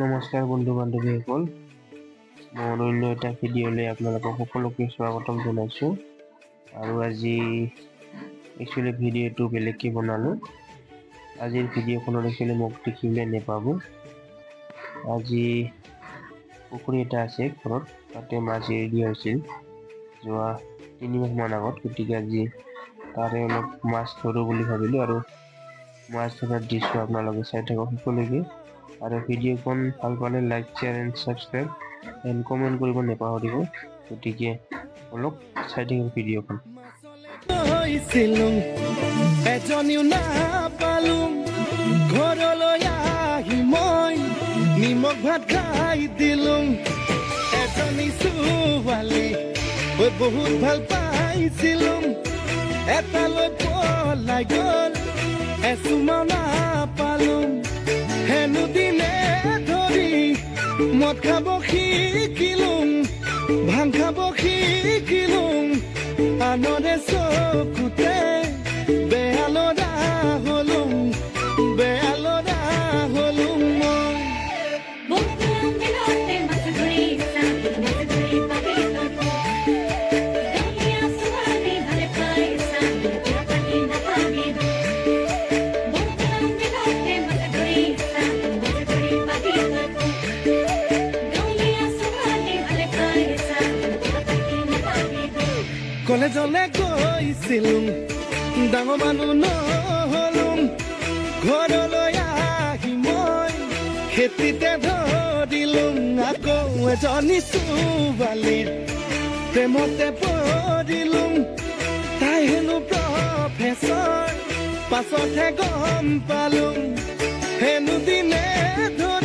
নমস্কাৰ বন্ধু বান্ধৱীসকল, মোৰ অন্য এটা ভিডিঅ'লৈ আপোনালোকক সকলোকে স্বাগতম জনাইছোঁ। আৰু আজি একচুৱেলি ভিডিঅ'টো বেলেগকৈ বনালোঁ। আজিৰ ভিডিঅ'খনত একচুৱেলি মোক দেখিবলৈ নাপাব। আজি পুখুৰী এটা আছে ঘৰত, তাতে মাছ এৰি দিয়া হৈছিল যোৱা 3 মাহমান আগত। গতিকে আজি তাৰে অলপ মাছ ধৰোঁ বুলি ভাবিলোঁ আৰু মাছ ধৰাৰ দৃশ্য আপোনালোকে চাই থাকক সকলোকে। আৰু ভিডিঅ'খন ভাল পালে like, share and subscribe and comment কৰিব নাপাহৰিব। গতিকে অলপ চাই থাকক ভিডিঅ'খন। এজনীও নাপালোঁ, ঘৰলৈ আহি মই নিমখ ভাত খাই দিলোঁ। এজনী ছোৱালী বহুত ভাল পাইছিলোঁ, এটালৈ পলাই গ'ল, এচুমা নাপালোঁ। হেনো দিনে ধৰি মদ খাব শিকিলোঁ, ভাং খাব শিকিলোঁ, আনৰে চকুতে বেয়া ল'ৰা হ'লোঁ, বেয়া ল'ৰা হ'লোঁ মই। কলেজলৈ গৈছিলোঁ, ডাঙৰ মানুহ নহ'লোঁ, ঘৰলৈ আহি মই খেতিতে ধৰিলোঁ। আকৌ এজনী ছোৱালীৰ প্ৰেমতে পৰিলোঁ, তাই হেনো প্ৰফেচৰ, পাছতহে গম পালোঁ। হেনো দিনে ধৰি